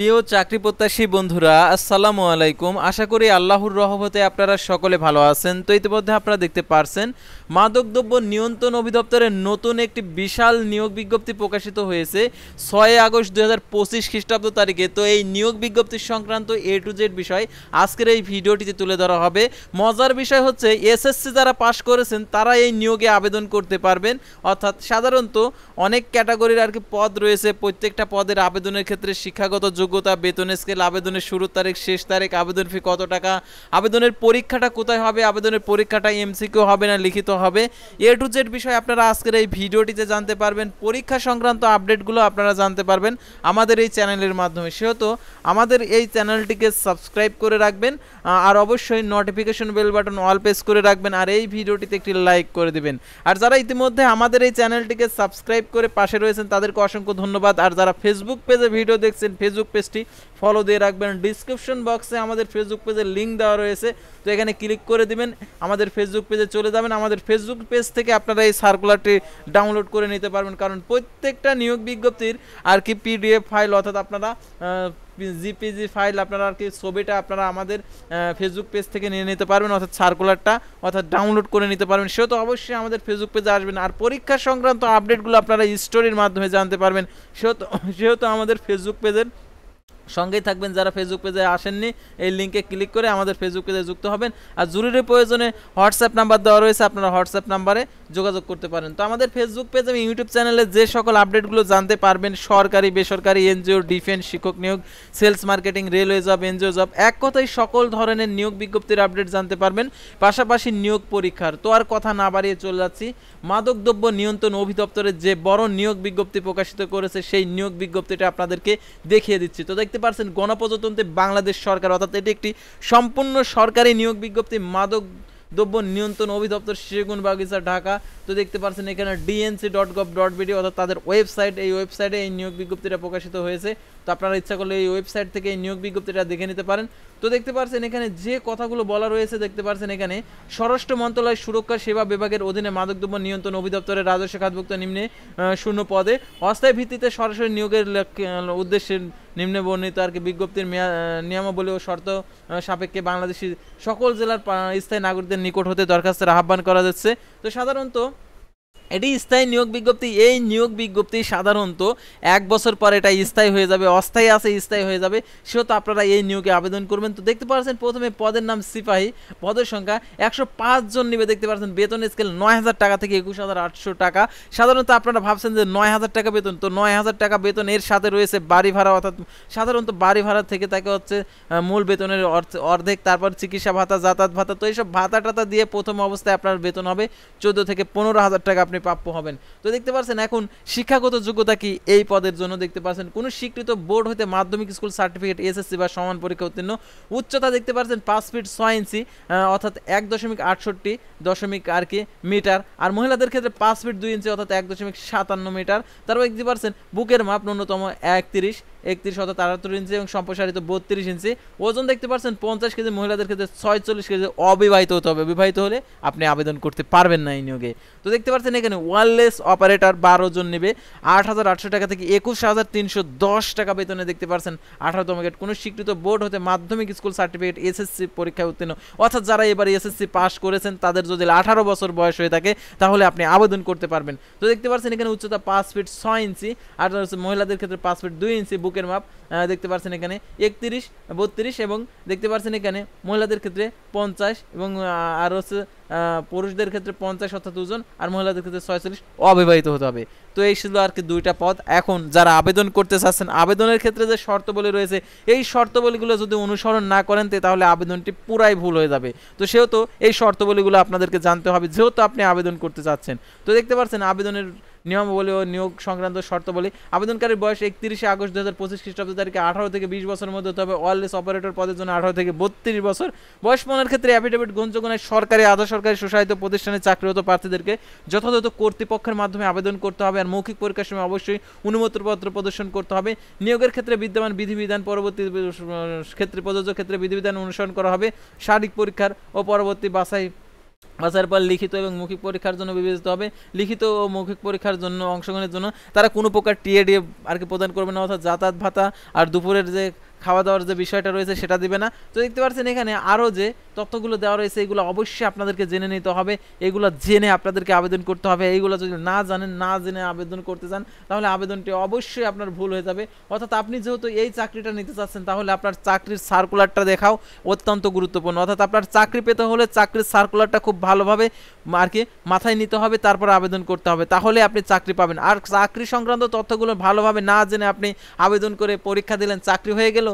প্রিয় চাকরি প্রত্যাশী বন্ধুরা, আসসালামু আলাইকুম। আশা করি আল্লাহর রহমতে আপনারা সকলে ভালো আছেন। তো ইতিমধ্যে আপনারা দেখতে পারছেন মাদকদ্রব্য নিয়ন্ত্রণ অধিদপ্তরের নতুন একটি বিশাল নিয়োগ বিজ্ঞপ্তি প্রকাশিত হয়েছে 6 আগস্ট 2025 খ্রিস্টাব্দ তারিখে। তো এই নিয়োগ বিজ্ঞপ্তি সংক্রান্ত এ টু জেড বিষয় আজকের এই ভিডিওটিতে তুলে ধরা হবে। মজার বিষয় হচ্ছে এসএসসি যারা পাশ করেছেন তারা এই নিয়োগে আবেদন করতে পারবেন। অর্থাৎ সাধারণত অনেক ক্যাটাগরির আর কি পদ রয়েছে। প্রত্যেকটা পদের আবেদনের ক্ষেত্রে শিক্ষাগত যোগ্যতা, বেতন স্কেল, আবেদনের শুরুর তারিখ, শেষ তারিখ, আবেদন ফি কত টাকা, আবেদনের পরীক্ষাটা কোথায় হবে, আবেদনের পরীক্ষাটা এমসিকিউ হবে না লিখিত হবে, এ টু জেড বিষয় আপনারা আজকের এই ভিডিওটিতে জানতে পারবেন। পরীক্ষা সংক্রান্ত আপডেটগুলো আপনারা জানতে পারবেন আমাদের এই চ্যানেলের মাধ্যমে। সেহেতু আমাদের এই চ্যানেলটিকে সাবস্ক্রাইব করে রাখবেন আর অবশ্যই notification bell button all press করে রাখবেন আর এই ভিডিওটিতে একটি লাইক করে দিবেন। আর যারা ইতিমধ্যে আমাদের এই চ্যানেলটিকে সাবস্ক্রাইব করে পাশে রয়েছেন তাদেরকে অসংখ্য ধন্যবাদ। আর যারা ফেসবুক পেজে ভিডিও দেখছেন ফেসবুক পেজটি ফলো দিয়ে রাখবেন। ডিসক্রিপশন বক্সে আমাদের ফেসবুক পেজের লিঙ্ক দেওয়া রয়েছে, তো এখানে ক্লিক করে দিবেন, আমাদের ফেসবুক পেজে চলে যাবেন। আমাদের ফেসবুক পেজ থেকে আপনারা এই সার্কুলারটি ডাউনলোড করে নিতে পারবেন, কারণ প্রত্যেকটা নিয়োগ বিজ্ঞপ্তির আর কি পিডিএফ ফাইল অর্থাৎ আপনারা জিপিজি ফাইল আপনারা আর কি ছবিটা আপনারা আমাদের ফেসবুক পেজ থেকে নিয়ে নিতে পারবেন, অর্থাৎ সার্কুলারটা অর্থাৎ ডাউনলোড করে নিতে পারবেন। সেহেতু অবশ্যই আমাদের ফেসবুক পেজে আসবেন আর পরীক্ষা সংক্রান্ত আপডেটগুলো আপনারা স্টোরির মাধ্যমে জানতে পারবেন। সেহেতু আমাদের ফেসবুক পেজের সঙ্গেই থাকবেন। যারা ফেসবুক পেজে আসেননি এই লিঙ্কে ক্লিক করে আমাদের ফেসবুক পেজে যুক্ত হবেন। আর জরুরি প্রয়োজনে হোয়াটসঅ্যাপ নাম্বার দেওয়া রয়েছে, আপনারা হোয়াটসঅ্যাপ নাম্বারে যোগাযোগ করতে পারেন। তো আমাদের ফেসবুক পেজ এবং ইউটিউব চ্যানেলে যে সকল আপডেটগুলো জানতে পারবেন, সরকারি বেসরকারি এনজিও, ডিফেন্স, শিক্ষক নিয়োগ, sales marketing, railway job, NGO job, এক কথায় সকল ধরনের নিয়োগ বিজ্ঞপ্তির আপডেট জানতে পারবেন, পাশাপাশি নিয়োগ পরীক্ষার। তো আর কথা না বাড়িয়ে চলে যাচ্ছি মাদকদ্রব্য নিয়ন্ত্রণ অধিদপ্তরের যে বড় নিয়োগ বিজ্ঞপ্তি প্রকাশিত করেছে সেই নিয়োগ বিজ্ঞপ্তিটা আপনাদেরকে দেখিয়ে দিচ্ছি। তো দেখতে পাচ্ছেন গণপ্রজাতন্ত্রী বাংলাদেশ সরকার, অর্থাৎ এটি একটি সম্পূর্ণ সরকারি নিয়োগ বিজ্ঞপ্তি, মাদকদ্রব্য নিয়ন্ত্রণ অধিদপ্তর, সেগুনবাগিচা, ঢাকা। তো দেখতে পাচ্ছেন এখানে dnc.gov.bd অর্থাৎ তাদের ওয়েবসাইট, এই ওয়েবসাইটে এই নিয়োগ বিজ্ঞপ্তিটা প্রকাশিত হয়েছে। তো আপনারা ইচ্ছা করলে এই ওয়েবসাইট থেকে এই নিয়োগ বিজ্ঞপ্তিটা দেখে নিতে পারেন। তো দেখতে পাচ্ছেন এখানে যে কথাগুলো বলা রয়েছে, দেখতে পাচ্ছেন এখানে স্বরাষ্ট্র মন্ত্রণালয় সুরক্ষা সেবা বিভাগের অধীনে মাদকদ্রব্য নিয়ন্ত্রণ অধিদপ্তরের রাজস্ব খাতভুক্ত নিম্নে শূন্য পদে অস্থায়ী ভিত্তিতে সরাসরি নিয়োগের উদ্দেশ্যে নিম্নে বর্ণিত আর কি বিজ্ঞপ্তির নিয়মাবলী ও শর্ত সাপেক্ষে বাংলাদেশের সকল জেলার স্থায়ী নাগরিকদের নিকট হতে দরখাস্তের আহ্বান করা যাচ্ছে। তো সাধারণত এটি স্থায়ী নিয়োগ বিজ্ঞপ্তি। এই নিয়োগ বিজ্ঞপ্তি সাধারণত 1 বছর পর এটা স্থায়ী হয়ে যাবে, অস্থায়ী আছে স্থায়ী হয়ে যাবে। সেহেতু আপনারা এই নিয়োগে আবেদন করবেন। তো দেখতে পাচ্ছেন প্রথমে পদের নাম সিপাহী, পদের সংখ্যা 105 জন নিবে। দেখতে পাচ্ছেন বেতন স্কেল 9,000 টাকা থেকে 21,800 টাকা। সাধারণত আপনারা ভাবছেন যে 9,000 টাকা বেতন, তো 9,000 টাকা বেতন এর সাথে রয়েছে বাড়ি ভাড়া, অর্থাৎ সাধারণত বাড়ি ভাড়া থেকে তাকে হচ্ছে মূল বেতনের অর্ধেক, তারপর চিকিৎসা ভাতা, যাতায়াত ভাতা। তো এইসব ভাতা টাতা দিয়ে প্রথম অবস্থায় আপনার বেতন হবে 14 থেকে 15,000 টাকা আপনি প্রাপ্য হবেন। তো দেখতে পাচ্ছেন এখন শিক্ষাগত যোগ্যতা কি এই পদের জন্য, দেখতে পাচ্ছেন কোন স্বীকৃত বোর্ড হতে মাধ্যমিক স্কুল সার্টিফিকেট, এসএসসি বা সমান পরীক্ষা উত্তীর্ণ। উচ্চতা দেখতে পাচ্ছেন 5 ফিট 6 ইঞ্চি অর্থাৎ 1.68 আর কি মিটার। আর মহিলাদের ক্ষেত্রে 5 ফিট 2 ইঞ্চি অর্থাৎ 1.57 মিটার। তারপর দেখতে পাচ্ছেন বুকের মাপ ন্যূনতম 31 অর্থাৎ 78 ইঞ্চি এবং সম্প্রসারিত 32 ইঞ্চি। ওজন দেখতে পাচ্ছেন 50 কেজি, মহিলাদের ক্ষেত্রে 46 কেজি। অবিবাহিত হতে হবে, বিবাহিত হলে আপনি আবেদন করতে পারবেন না এই নিয়োগে। তো দেখতে পাচ্ছেন এখানে ওয়্যারলেস অপারেটর 12 জন নেবে 8,800 টাকা থেকে 21,310 টাকা বেতনে। দেখতে পাচ্ছেন 18তম গ্রেড, কোনো স্বীকৃত বোর্ড হতে মাধ্যমিক স্কুল সার্টিফিকেট, এসএসসি পরীক্ষায় উত্তীর্ণ। অর্থাৎ যারা এবার এসএসসি পাস করেছেন তাদের যদি 18 বছর বয়স হয়ে থাকে তাহলে আপনি আবেদন করতে পারবেন। তো দেখতে পাচ্ছেন এখানে উচ্চতা 5 ফিট 6 ইঞ্চি আর মহিলাদের ক্ষেত্রে 5 ফিট 2 ইঞ্চি। বুকের মাপ দেখতে পাচ্ছেন এখানে 31 32 এবং দেখতে পাচ্ছেন এখানে মহিলাদের ক্ষেত্রে 50 এবং আর হচ্ছে পুরুষদের ক্ষেত্রে 50 অর্থাৎ 2 জন আর মহিলাদের ক্ষেত্রে 46। অবিবাহিত হতে হবে। তো এই ছিল আর কি 2টা পদ। এখন যারা আবেদন করতে চাচ্ছেন আবেদনের ক্ষেত্রে যে শর্তাবলী রয়েছে এই শর্তাবলীগুলো যদি অনুসরণ না করেন তাহলে আবেদনটি পুরাই ভুল হয়ে যাবে। তো সেহেতু এই শর্তাবলীগুলো আপনাদেরকে জানতে হবে যেহেতু আপনি আবেদন করতে চাচ্ছেন। তো দেখতে পাচ্ছেন আবেদনের নিয়মাবলী ও নিয়োগ সংক্রান্ত শর্তাবলী। আবেদনকারীর বয়স 31 আগস্ট 2025 খ্রিস্টাব্দ তারিখে 18 থেকে 20 বছরের মধ্যে হতে হবে। ওয়্যারলেস অপারেটর পদের জন্য 18 থেকে 32 বছর বয়স। প্রমাণের ক্ষেত্রে অ্যাফিডেভিট গ্রহণযোগ্য নয়। সরকারি, আধা সরকারি, স্বশাসিত প্রতিষ্ঠানে চাকরিরত প্রার্থীদেরকে যথাযথ কর্তৃপক্ষের মাধ্যমে আবেদন করতে হবে আর মৌখিক পরীক্ষার সময় অবশ্যই অনুমতিপত্র প্রদর্শন করতে হবে। নিয়োগের ক্ষেত্রে বিদ্যমান বিধিবিধান পরবর্তী ক্ষেত্রে প্রযোজ্য ক্ষেত্রে বিধিবিধান অনুসরণ করা হবে। শারীরিক পরীক্ষার ও পরবর্তী বাছাই বাছাইয়ের পর লিখিত এবং মৌখিক পরীক্ষার জন্য বিবেচিত হবে। লিখিত ও মৌখিক পরীক্ষার জন্য অংশগ্রহণের জন্য তারা কোনো প্রকার টিএডি আর কি প্রদান করবে না, অর্থাৎ যাতায়াত ভাতা আর দুপুরের যে খাওয়া দাওয়ার যে বিষয়টা রয়েছে সেটা দিবে না। তো দেখতে পাচ্ছেন এখানে আরও যে তথ্যগুলো দেওয়া রয়েছে এগুলো অবশ্যই আপনাদেরকে জেনে নিতে হবে, এগুলো জেনে আপনাদেরকে আবেদন করতে হবে। এইগুলো যদি না জানেন, না জেনে আবেদন করতে চান তাহলে আবেদনটি অবশ্যই আপনার ভুল হয়ে যাবে। অর্থাৎ আপনি যেহেতু এই চাকরিটা নিতে চাচ্ছেন তাহলে আপনার চাকরির সার্কুলারটা দেখাও অত্যন্ত গুরুত্বপূর্ণ। অর্থাৎ আপনার চাকরি পেতে হলে চাকরির সার্কুলারটা খুব ভালোভাবে আর কি মাথায় নিতে হবে, তারপর আবেদন করতে হবে, তাহলে আপনি চাকরি পাবেন। আর চাকরি সংক্রান্ত তথ্যগুলো ভালোভাবে না জেনে আপনি আবেদন করে পরীক্ষা দিলেন, চাকরি হয়ে গেল,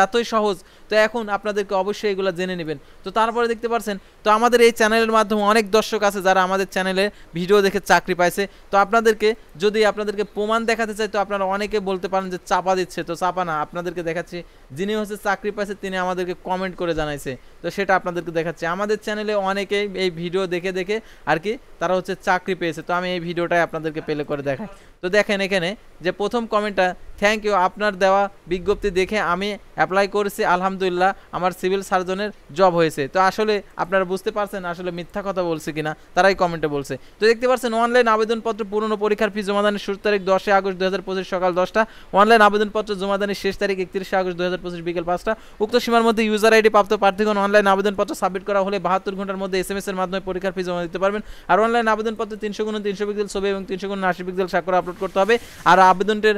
এতই সহজ। তো এখন আপনাদেরকে অবশ্যই এগুলো জেনে নেবেন। তো তারপরে দেখতে পাচ্ছেন তো আমাদের এই চ্যানেলের মাধ্যমে অনেক দর্শক আছে যারা আমাদের চ্যানেলে ভিডিও দেখে চাকরি পাইছে। তো আপনাদেরকে যদি আপনাদেরকে প্রমাণ দেখাতে চাই তো আপনারা অনেকে বলতে পারেন যে চাপা দিচ্ছে, তো চাপা না, আপনাদেরকে দেখাচ্ছি। যিনি হচ্ছে চাকরি পাইছে তিনি আমাদেরকে কমেন্ট করে জানাইছে, তো সেটা আপনাদেরকে দেখাচ্ছি। আমাদের চ্যানেলে অনেকেই এই ভিডিও দেখে দেখে আর কি তারা হচ্ছে চাকরি পেয়েছে। তো আমি এই ভিডিওটাই আপনাদেরকে প্লে করে দেখাই। তো দেখেন এখানে যে প্রথম কমেন্টটা, থ্যাংক ইউ, আপনার দেওয়া বিজ্ঞপ্তি দেখে আমি অ্যাপ্লাই করেছি, আলহামদুলিল্লাহ আমার সিভিল সার্জনের জব হয়েছে। তো আসলে আপনারা বুঝতে পারছেন আসলে মিথ্যা কথা বলছে কিনা, তারাই কমেন্টে বলছে। তো দেখতে পাচ্ছেন অনলাইন আবেদনপত্র পূরণ পরীক্ষার ফি জমাদানের শুরু তারিখ 10 আগস্ট 2025 সকাল 10টা, অনলাইন আবেদনপত্র জমাদানের শেষ তারিখ 31 আগস্ট 2025 বিকেল 5টা। উক্ত সীমার মধ্যে ইউজার আইডি প্রাপ্ত প্রার্থীগণ অনলাইন আবেদনপত্র সাবমিট করা হলে 72 ঘন্টার মধ্যে SMS এর মাধ্যমে পরীক্ষার ফি জমা দিতে পারবেন। আর অনলাইন আবেদনপত্রে 300x300 পিক্সেল ছবি এবং 300x80 পিক্সেল স্বাক্ষর আপলোড করতে হবে। আর আবেদনটির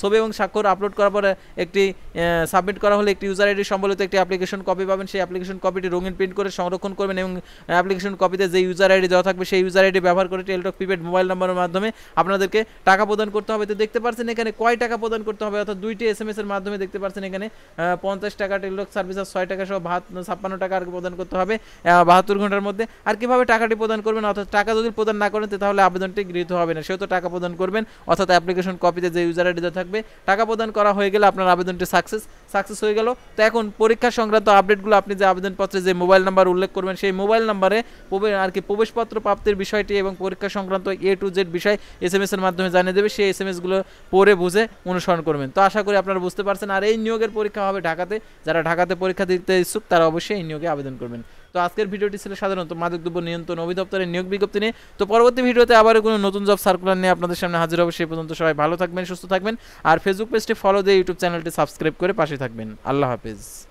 ছবি এবং স্বাক্ষর আপলোড করার পরে একটি সাবমিট করা হলে একটি ইউজার আইডি সম্বলিত একটি অ্যাপ্লিকেশন কপি পাবেন। সেই অ্যাপ্লিকেশন কপিটি রঙিন প্রিন্ট করে সংরক্ষণ করবেন এবং অ্যাপ্লিকেশন কপিতে যে ইউজার আইডি দেওয়া থাকবে সেই ইউজার আইডি ব্যবহার করে টেলিটক প্রিপেড মোবাইল নাম্বারের মাধ্যমে আপনাদেরকে টাকা প্রদান করতে হবে। তো দেখতে পাচ্ছেন এখানে কয় টাকা প্রদান করতে হবে, অর্থাৎ 2টি SMS এর মাধ্যমে দেখতে পাচ্ছেন এখানে 50 টাকা টেলিটক সার্ভিস আর 6 টাকা সহ 56 টাকা আর প্রদান করতে হবে 72 ঘন্টার মধ্যে। আর কিভাবে টাকাটি প্রদান করবেন, অর্থাৎ টাকা যদি প্রদান না করেন তাহলে আবেদনটি গৃহীত হবে না, সেহেতু টাকা প্রদান করবেন। অর্থাৎ অ্যাপ্লিকেশন কপিতে যে ইউজার আইডি দেওয়া থাকবে টাকা প্রদান করা হয়ে গেলে আপনার আবেদনটি সাকসেস হয়ে গেল। তো এখন পরীক্ষা সংক্রান্ত আপডেটগুলো আপনি যে আবেদনপত্রে যে মোবাইল নাম্বার উল্লেখ করবেন সেই মোবাইল নাম্বারে আর কি প্রবেশপত্র প্রাপ্তির বিষয়টি এবং পরীক্ষা সংক্রান্ত A to Z বিষয় SMS এর মাধ্যমে জানিয়ে দেবে, সেই SMS গুলো পড়ে বুঝে অনুসরণ করবেন। তো আশা করি আপনারা বুঝতে পারছেন। আর এই নিয়োগের পরীক্ষা হবে ঢাকাতে, যারা ঢাকাতে পরীক্ষা দিতে ইচ্ছুক তারা অবশ্যই এই নিয়োগে আবেদন করবেন। তো আজকের ভিডিওটি ছিল সাধারণত মাদকদ্রব্য নিয়ন্ত্রণ অধিদপ্তরের নিয়োগ বিজ্ঞপ্তি নিয়ে। তো পরবর্তী ভিডিওতে আবার কোনো নতুন জব সার্কুলার নিয়ে আপনাদের সামনে হাজির হবে। সেই পর্যন্ত সবাই ভালো থাকবেন, সুস্থ থাকবেন। আর ফেসবুক পেজটি ফলো দিয়ে ইউটিউব চ্যানেলটি সাবস্ক্রাইব করে পাশে থাকবেন। আল্লাহ হাফেজ।